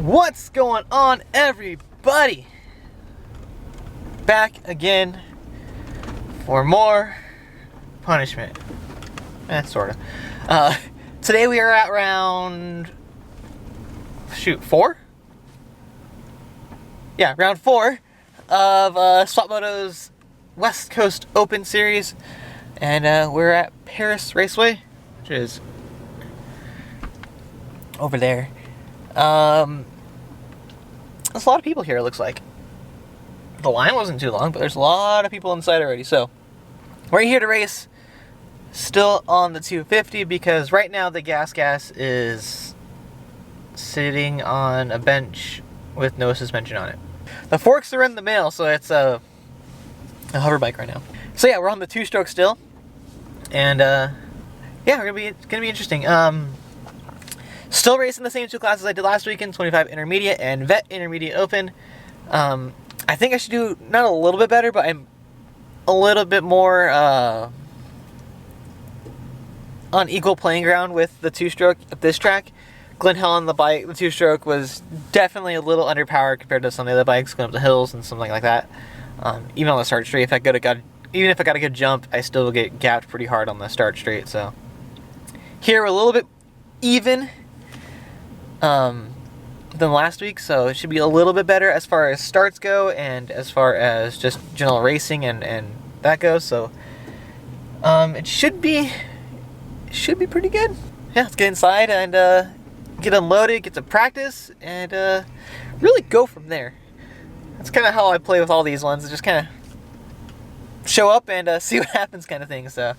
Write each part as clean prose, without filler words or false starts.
What's going on, everybody? Back again for more punishment. Sorta. Today we are at round... four? Yeah, round 4 of Swapmoto's West Coast Open Series. And we're at Paris Raceway, which is over there. There's a lot of people here, it looks like. The line wasn't too long, but there's a lot of people inside already. So we're here to race still on the 250 because right now the gas is sitting on a bench with no suspension on it. The forks are in the mail, so it's a hover bike right now. So yeah, we're on the 2-stroke still, and yeah, it's gonna be interesting. Still racing the same 2 classes I did last weekend, 25 Intermediate and Vet Intermediate Open. I think I should do, not a little bit better, but I'm a little bit more on equal playing ground with the 2-stroke at this track. Glen Helen, the bike, the 2-stroke was definitely a little underpowered compared to some of the other bikes going up the hills and something like that. Even on the start straight, even if I got a good jump, I still will get gapped pretty hard on the start straight. So here we're a little bit even than last week, so it should be a little bit better as far as starts go and as far as just general racing and that goes. So it should be pretty good. Yeah, let's get inside and get unloaded, get to practice, and really go from there. That's kind of how I play with all these ones. Just kind of show up and see what happens, kind of thing. So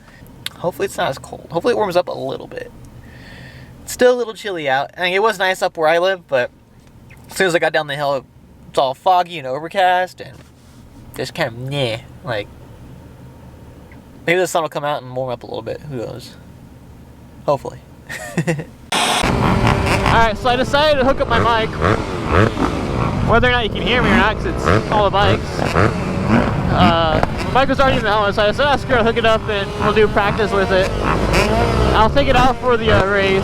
hopefully it's not as cold. Hopefully it warms up a little bit. It's still a little chilly out. I mean, it was nice up where I live, but as soon as I got down the hill, it's all foggy and overcast, and just kind of meh. Like, maybe the sun will come out and warm up a little bit. Who knows? Hopefully. Alright, so I decided to hook up my mic. Whether or not you can hear me or not, because it's all the bikes. My mic was already in the helmet, so I said, screw it, hook it up and we'll do practice with it. I'll take it out for the race.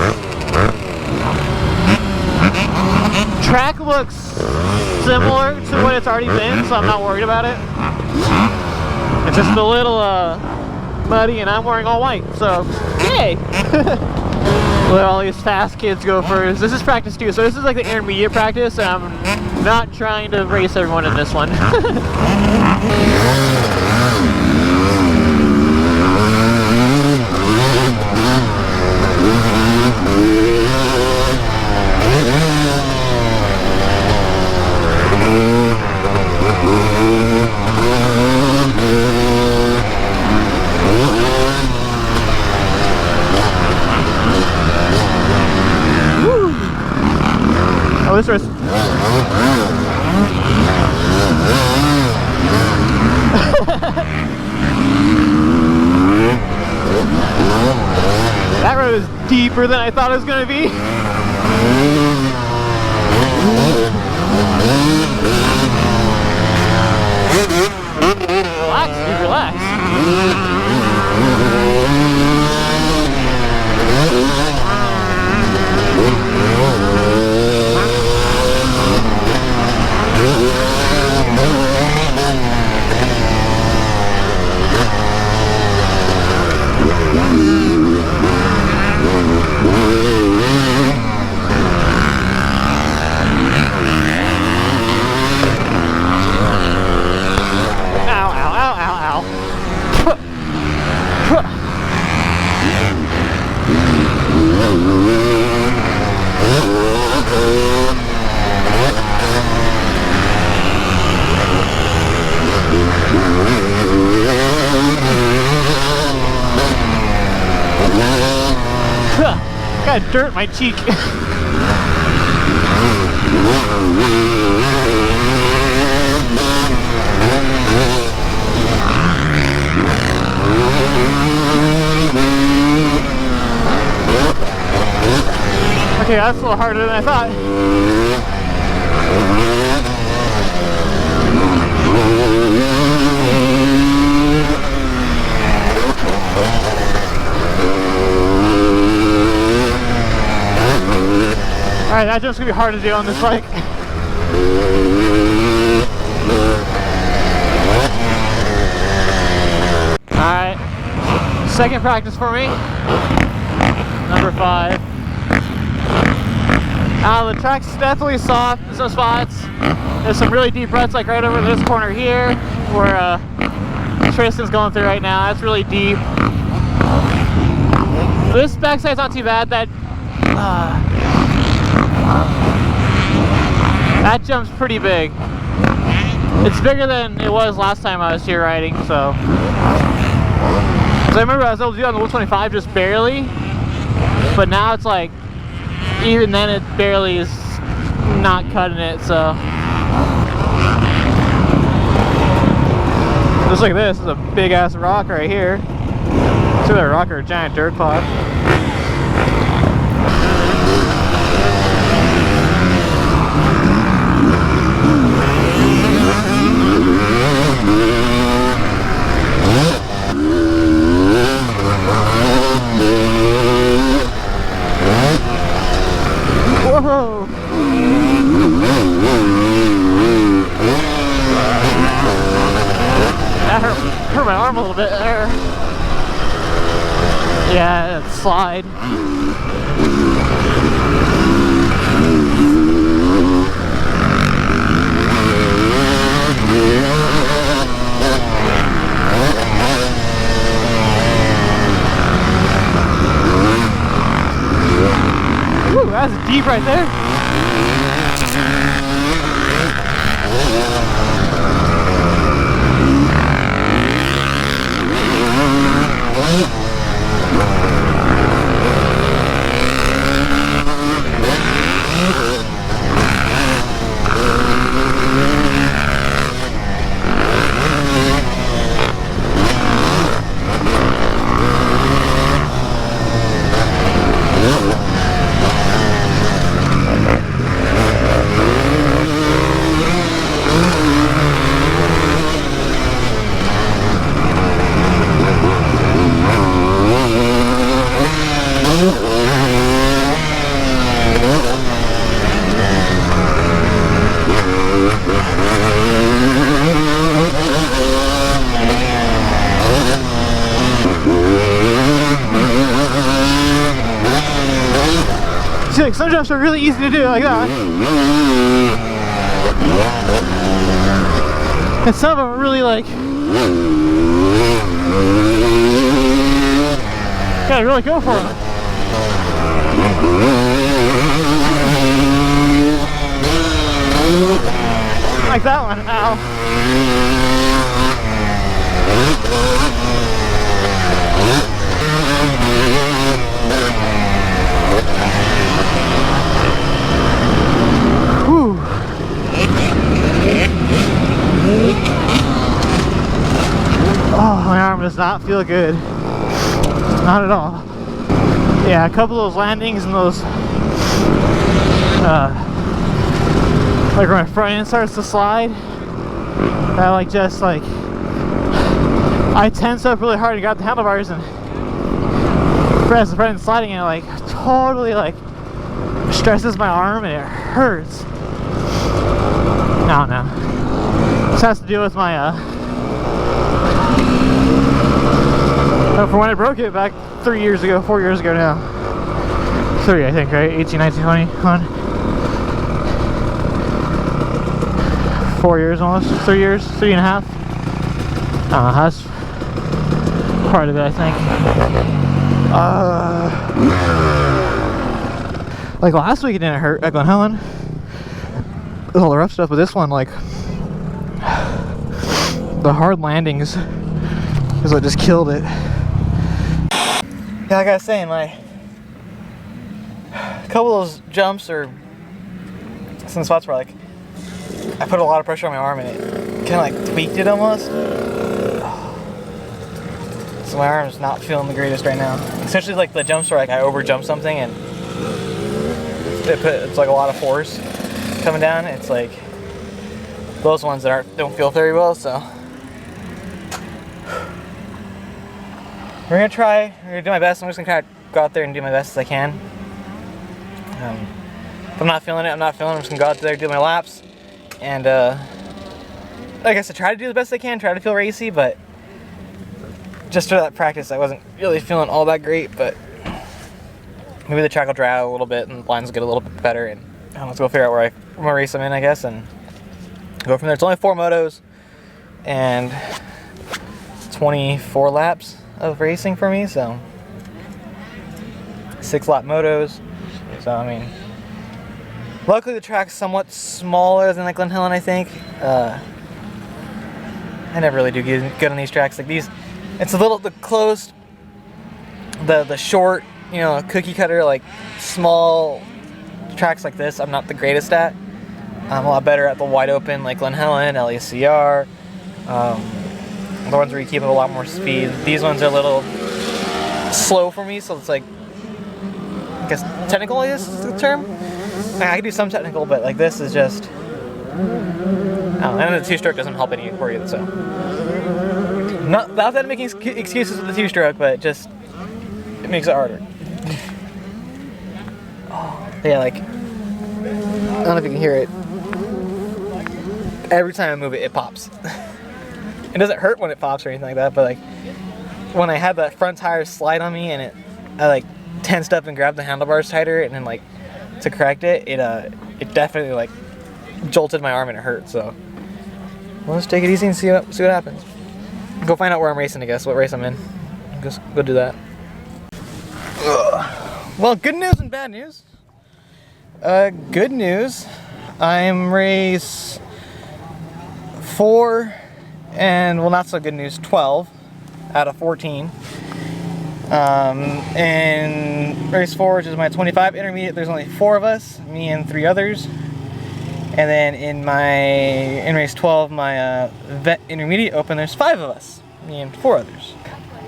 Track looks similar to what it's already been, so I'm not worried about it. It's just a little muddy, and I'm wearing all white, so yay! Let all these fast kids go first. This is practice too, so this is like the intermediate practice, and I'm not trying to race everyone in this one. Oh, this race. That road is deeper than I thought it was going to be. Relax, dude, relax. Got dirt in my cheek. Okay, that's a little harder than I thought. Alright, Yeah, that jump's gonna be hard to do on this bike. Alright, second practice for me. Number 5. The track's definitely soft in some spots. There's some really deep ruts, like right over this corner here, where Tristan's going through right now. That's really deep. This backside's not too bad. That jump's pretty big. It's bigger than it was last time I was here riding, so. I remember I was able to do it on the 125 just barely, but now it's like, even then it barely is not cutting it, so. Just like this is a big ass rock right here. It's either a rock or a giant dirt pot. Whoa! That hurt my arm a little bit there. Yeah, that slide. Ooh, that's deep right there. See, like some jumps are really easy to do like that. And some of them are really like, gotta really go for them. Like that one, ow. Whew. Oh, my arm does not feel good. Not at all. Yeah, a couple of those landings and those, like when my front end starts to slide, that like just like, I tense up really hard and got the handlebars and as the front end sliding and it like totally like stresses my arm and it hurts. No. This has to do with my, from when I broke it back 4 years ago now. 3, I think, right? 18, 19, 20, 21. 4 years almost, 3 years, 3.5. That's part of it, I think. Like last week it didn't hurt at Glen Helen with all the rough stuff, but this one, like, the hard landings is what just killed it. Yeah, like I was saying, a couple of those jumps are some spots where like I put a lot of pressure on my arm and it kind of like tweaked it almost. So my arm's not feeling the greatest right now. Especially like the jumps where like I overjump something and it's like a lot of force coming down. It's like those ones that don't feel very well. So we're gonna do my best. I'm just gonna try to go out there and do my best as I can. If I'm not feeling it, I'm not feeling it. I'm just gonna go out there, do my laps, and like I said, try to do the best I can, try to feel racy, but just for that practice, I wasn't really feeling all that great, but maybe the track will dry out a little bit and the blinds will get a little bit better, and let's go figure out where my race I'm in, I guess, and go from there. It's only 4 motos and 24 laps of racing for me, so 6 lap motos. So I mean, luckily the track's somewhat smaller than like Glen Helen, I think. I never really do good on these tracks like these. It's a little closed, the short, you know, cookie cutter, like small tracks like this I'm not the greatest at. I'm a lot better at the wide open like Glen Helen, LECR, the ones where you keep a lot more speed. These ones are a little slow for me, so it's like, I guess technical is the term. I can do some technical, but like this is just, I don't know, and the 2-stroke doesn't help any for you, so. Not that I'm making excuses with the 2-stroke, but just, it makes it harder. Oh, yeah, like, I don't know if you can hear it. Every time I move it, it pops. It doesn't hurt when it pops or anything like that, but like, when I had that front tire slide on me and I like tensed up and grabbed the handlebars tighter and then like to correct it, it definitely like jolted my arm and it hurt, so. Well, let's take it easy and see what happens. Go find out where I'm racing, I guess, what race I'm in. Just go do that. Ugh. Well, good news and bad news. Good news, I'm race 4 and, well, not so good news, 12 out of 14. And race 4, which is my 25 intermediate, there's only 4 of us, me and 3 others. And then in race 12, my vet intermediate open, there's 5 of us, me and 4 others.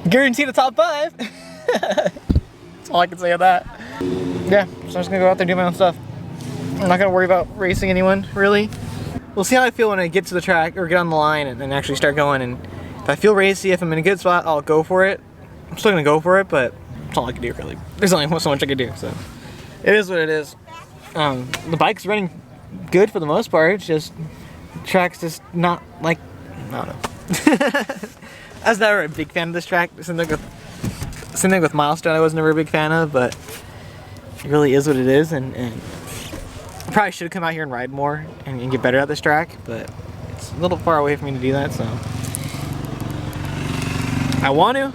Guaranteed a top 5. That's all I can say of that. Yeah, so I'm just gonna go out there and do my own stuff. I'm not gonna worry about racing anyone, really. We'll see how I feel when I get to the track or get on the line and actually start going. And if I feel racy, if I'm in a good spot, I'll go for it. I'm still gonna go for it, but that's all I can do, really. There's only so much I can do, so it is what it is. The bike's running good for the most part. It's just the track's just not like, I don't know. I was never a big fan of this track. Same thing with Milestone, I was never a big fan of, but it really is what it is, and I probably should have come out here and ride more and get better at this track, but it's a little far away for me to do that, so I want to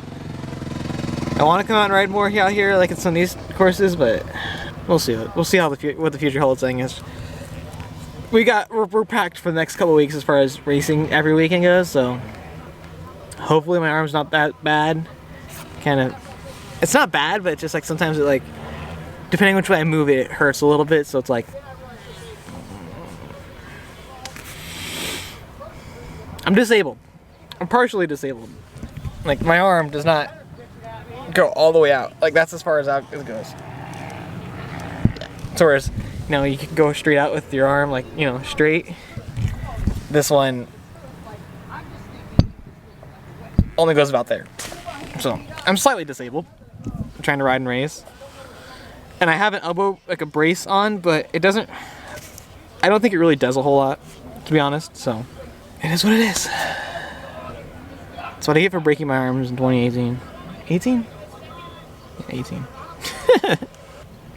come out and ride more out here like in some of these courses, but we'll see. We'll see how what the future holds, I guess. We're packed for the next couple weeks as far as racing every weekend goes, so hopefully my arm's not that bad. It's not bad, but it's just like sometimes it, like, depending which way I move it, it hurts a little bit, so it's like, I'm disabled. I'm partially disabled. Like, my arm does not go all the way out. Like, that's as far as out it goes. So whereas, you know, you can go straight out with your arm, like, you know, straight. This one only goes about there. So I'm slightly disabled. I'm trying to ride and race. And I have an elbow, like a brace on, but it doesn't, I don't think it really does a whole lot, to be honest, so it is what it is. That's what I get for breaking my arms in 2018. 18? Yeah, 18.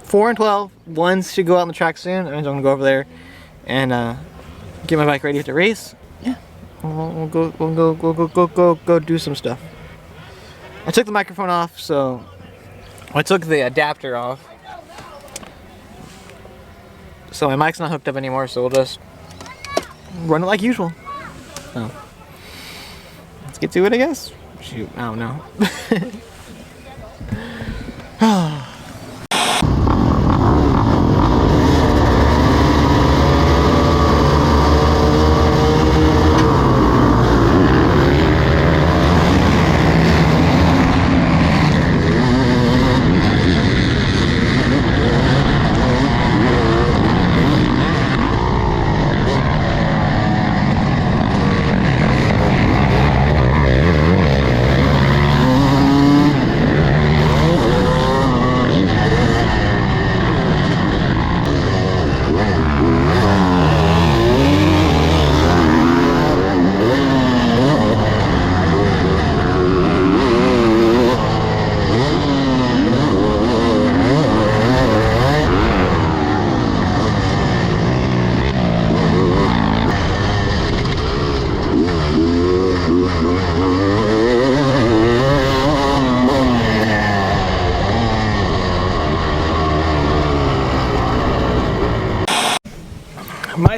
4 and 12. Ones should go out on the track soon. I'm gonna go over there and get my bike ready to race. Yeah, we'll go do some stuff. I took the microphone off, so I took the adapter off. So my mic's not hooked up anymore, so we'll just run it like usual. So let's get to it, I guess. Shoot, I don't know.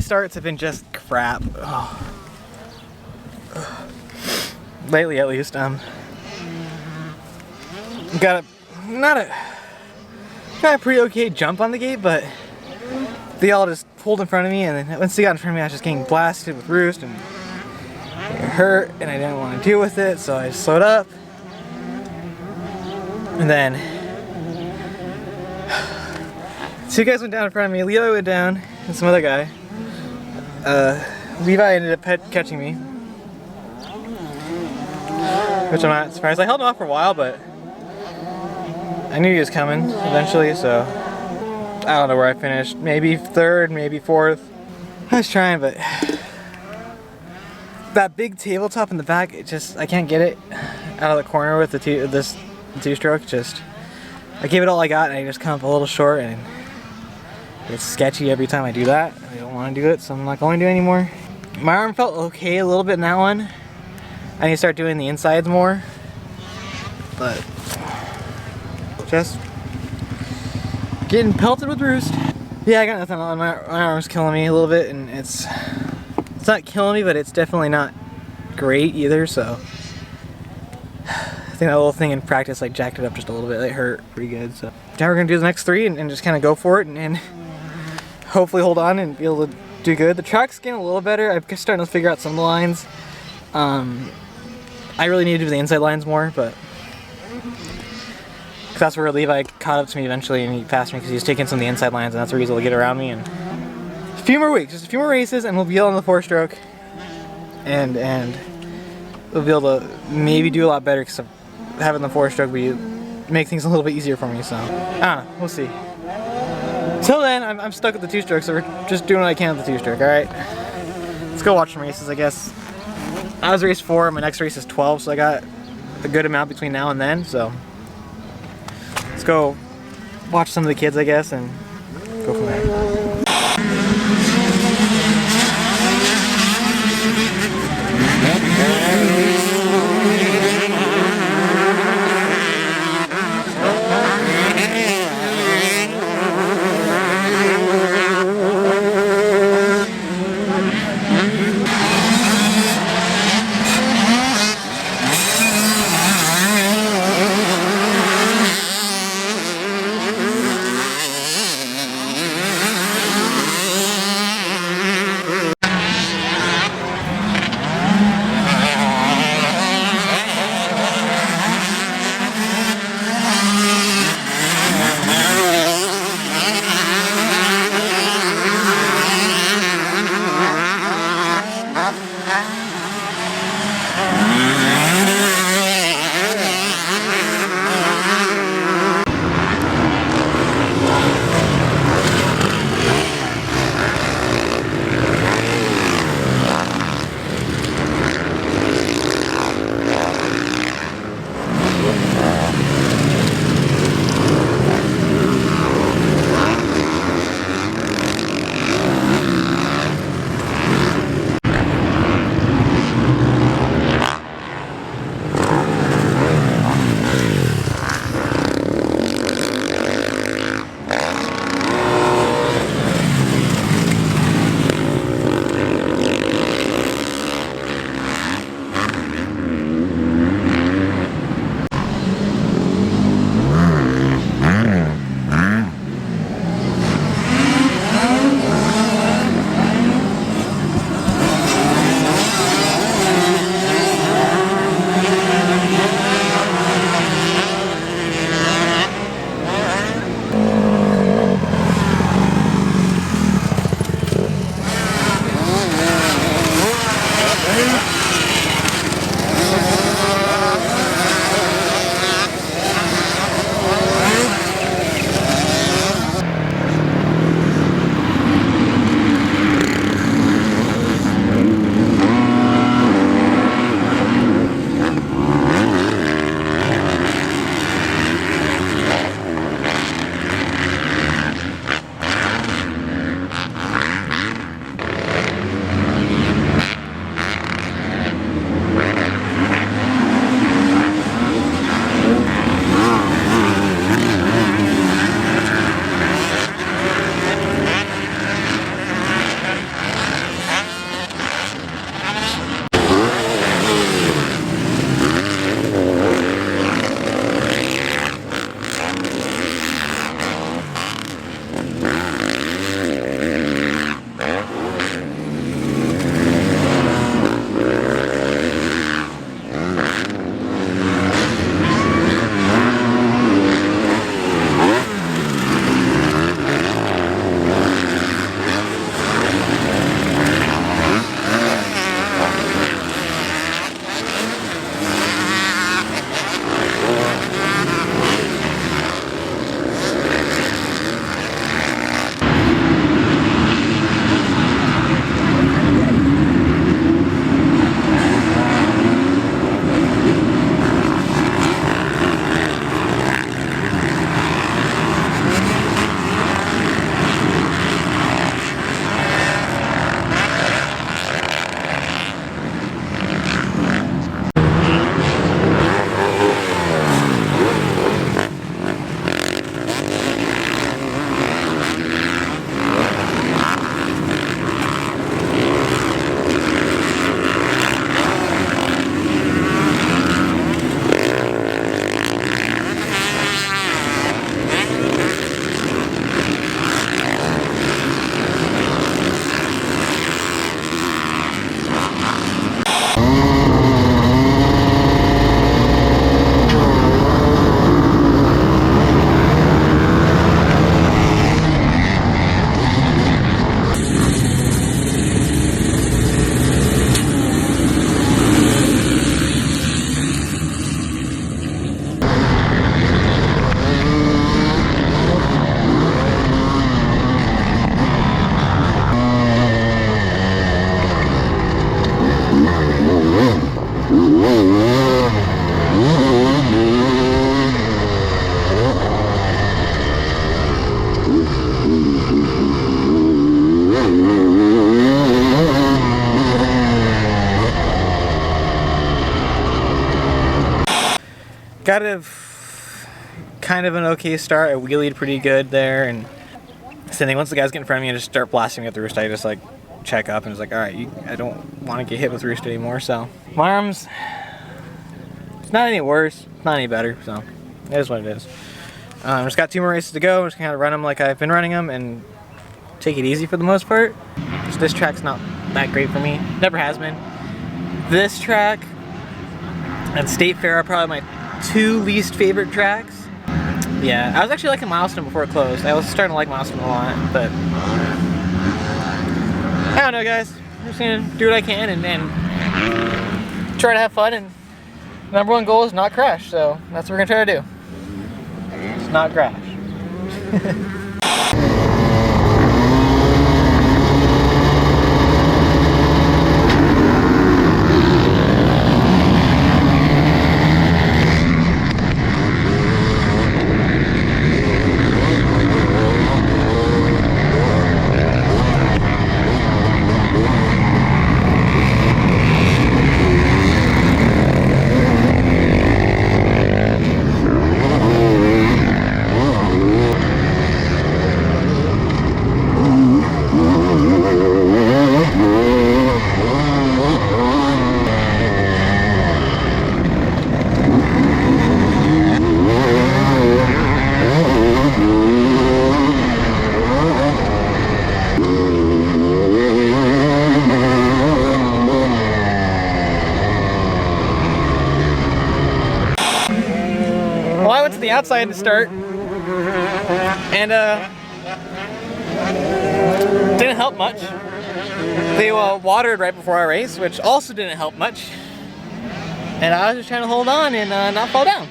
starts have been just crap. Oh. Lately, at least. Got a pretty okay jump on the gate, but they all just pulled in front of me, and then once they got in front of me, I was just getting blasted with roost, and it hurt, and I didn't want to deal with it, so I just slowed up. And then two guys went down in front of me. Levi went down, and some other guy. Levi ended up catching me, which I'm not surprised. I held him off for a while, but I knew he was coming eventually, so I don't know where I finished. Maybe third, maybe fourth. I was trying, but that big tabletop in the back, I can't get it out of the corner with the two-stroke. I gave it all I got, and I just come up a little short, and it's sketchy every time I do that. I don't want to do it, so I'm not going to anymore. My arm felt okay a little bit in that one. I need to start doing the insides more, but just getting pelted with roost. Yeah, I got nothing on. My arm's killing me a little bit, and it's not killing me, but it's definitely not great either, so I think that little thing in practice like jacked it up just a little bit. It hurt pretty good, so now we're gonna do the next three and just kind of go for it and hopefully hold on and be able to do good. The track's getting a little better. I'm starting to figure out some of the lines. I really need to do the inside lines more, but that's where Levi caught up to me eventually, and he passed me because he was taking some of the inside lines, and that's where he's able to get around me. And a few more weeks, just a few more races, and we'll be on the 4-stroke, and we'll be able to maybe do a lot better because having the 4-stroke make things a little bit easier for me. So I don't know, we'll see. Till then, I'm stuck with the 2-stroke, so we're just doing what I can with the 2-stroke. All right, let's go watch some races, I guess. I was race 4, my next race is 12, so I got a good amount between now and then, so let's go watch some of the kids, I guess, and go from there. got a kind of an okay start. I wheelied pretty good there, and same thing, once the guys get in front of me and just start blasting me at the roost, I just like check up and it's like, all right, I don't want to get hit with roost anymore. So my arms, it's not any worse, it's not any better, so it is what it is. Just got 2 more races to go. I'm just gonna run them like I've been running them and take it easy for the most part. Just this track's not that great for me, never has been. This track and State Fair are probably my 2 least favorite tracks. Yeah, I was actually liking Milestone before it closed. I was starting to like Milestone a lot, but I don't know, guys. I'm just gonna do what I can and try to have fun, and number 1 goal is not crash, so that's what we're gonna try to do. It's not crash. Well, I went to the outside to start, and didn't help much. They watered right before I raced, which also didn't help much. And I was just trying to hold on and not fall down.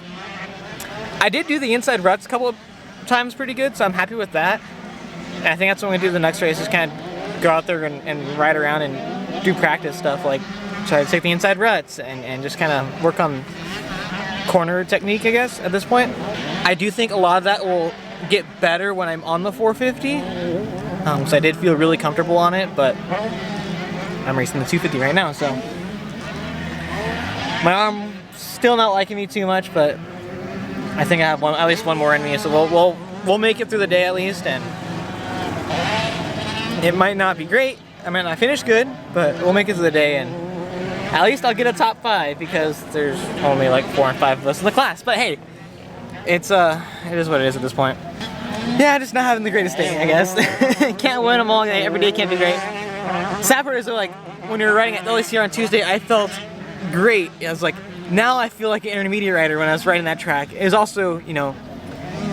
I did do the inside ruts a couple of times pretty good, so I'm happy with that. And I think that's what I'm gonna do the next race, is kind of go out there and ride around and do practice stuff, like try to take the inside ruts and just kind of work on corner technique, I guess, at this point. I do think a lot of that will get better when I'm on the 450. So I did feel really comfortable on it, but I'm racing the 250 right now, so my arm still not liking me too much, but I think I have at least one more in me, so we'll make it through the day at least, and it might not be great. I mean, I finished good, but we'll make it through the day, and at least I'll get a top 5 because there's only like 4 and 5 of us in the class. But hey, it is what it is at this point. Yeah, just not having the greatest day, I guess. Can't win them all day. Every day can't be great. Sappers are like, when you're riding at LACR on Tuesday, I felt great. I was like, now I feel like an intermediate rider when I was riding that track. It was also, you know,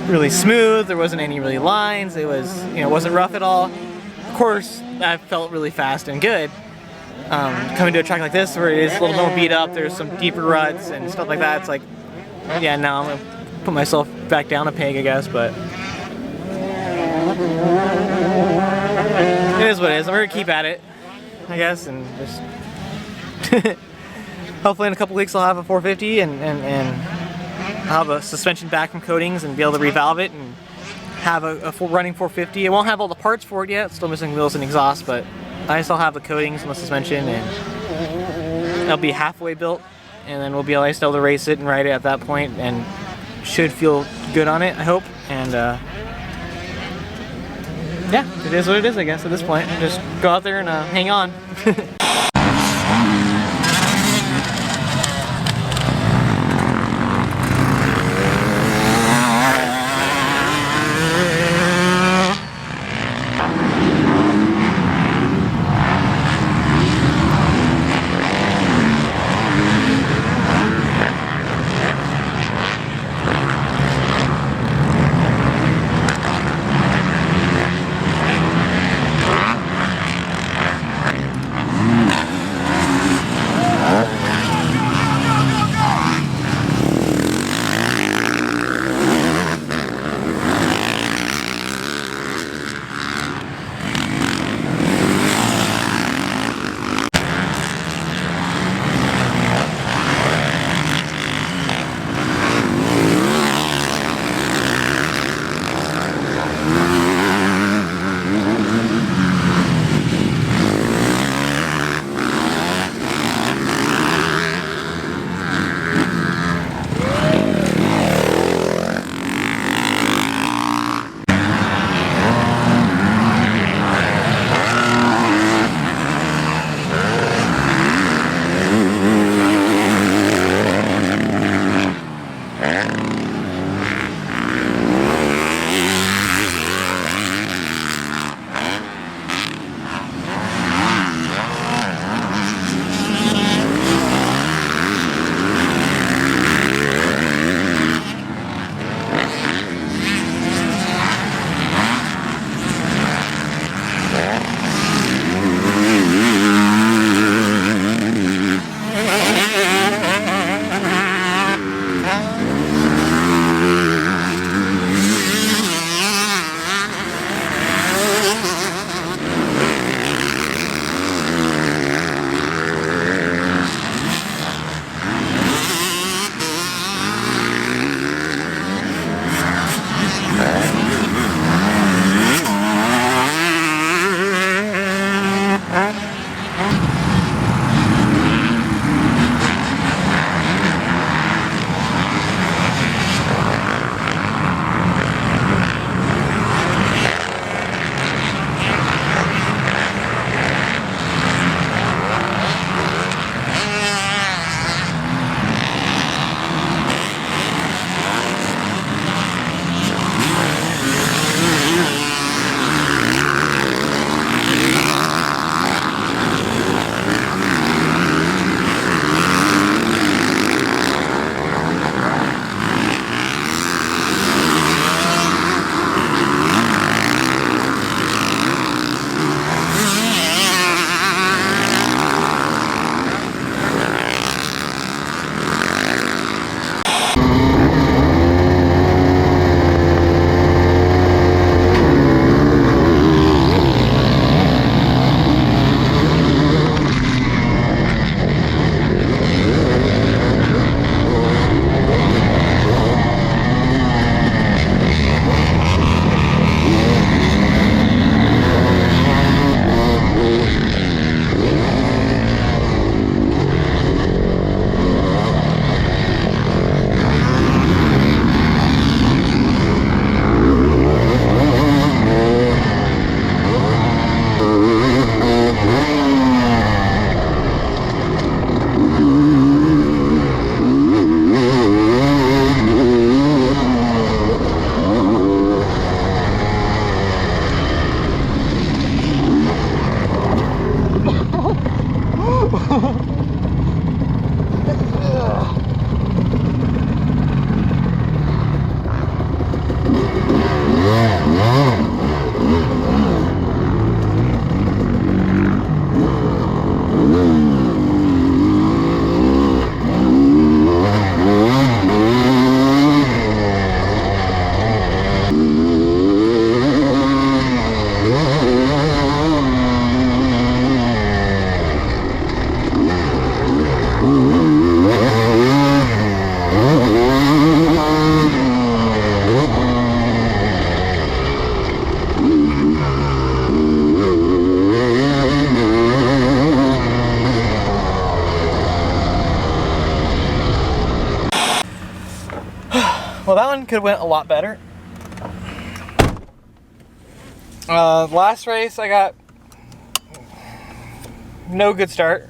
really smooth. There wasn't any really lines. It was, you know, wasn't rough at all. Of course, I felt really fast and good. Coming to a track like this where it is a little more beat up, there's some deeper ruts and stuff like that, it's like, yeah, now I'm gonna put myself back down a peg, I guess, but it is what it is. I'm gonna keep at it, I guess, and just hopefully in a couple weeks I'll have a 450 and I'll have a suspension back from coatings and be able to revalve it and have a full running 450. I won't have all the parts for it yet, still missing wheels and exhaust, but I still have the coatings and the suspension, and it'll be halfway built, and then we'll be able to race it and ride it at that point, and should feel good on it, I hope. And yeah, it is what it is, I guess, at this point. Just go out there and hang on. Well, that one could have went a lot better. Last race I got no good start.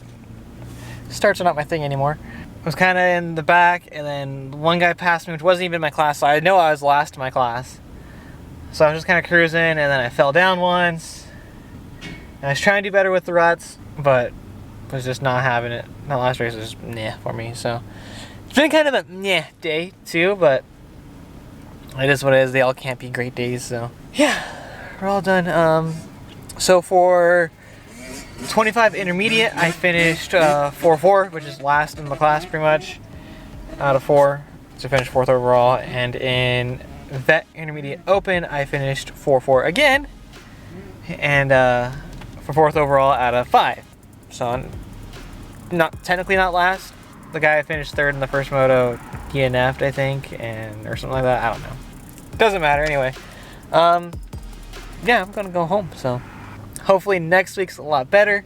Starts are not my thing anymore. I was kind of in the back, and then one guy passed me, which wasn't even my class, so I know I was last in my class. So I was just kind of cruising, and then I fell down once. And I was trying to do better with the ruts, but was just not having it. That last race was just meh for me, so it's been kind of a meh day too, but it is what it is. They all can't be great days, so yeah, we're all done. So for 25 intermediate, I finished 4-4, which is last in the class pretty much out of 4, so I finished 4th overall. And in vet intermediate open, I finished 4-4 again, and for 4th overall out of 5. So I'm technically not last. The guy I finished 3rd in the first moto, he DNF'd, I think, or something like that. I don't know. Doesn't matter anyway. Yeah, I'm gonna go home. So hopefully next week's a lot better.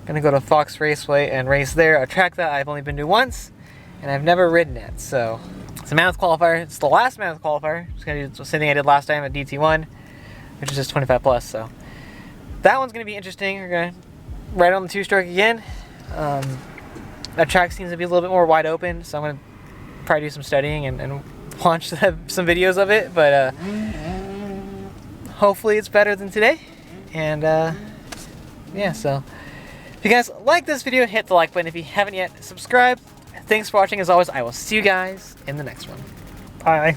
Gonna go to Fox Raceway and race there, a track that I've only been to once and I've never ridden it. So it's a mammoth qualifier. It's the last mammoth qualifier. Just gonna do the same thing I did last time at DT1, which is just 25 plus. So that one's gonna be interesting. We're gonna ride on the 2-stroke again. That track seems to be a little bit more wide open, so I'm gonna probably do some studying and watch some videos of it. But hopefully it's better than today. And yeah, so if you guys like this video, hit the like button. If you haven't yet, subscribe. Thanks for watching. As always, I will see you guys in the next one. Bye.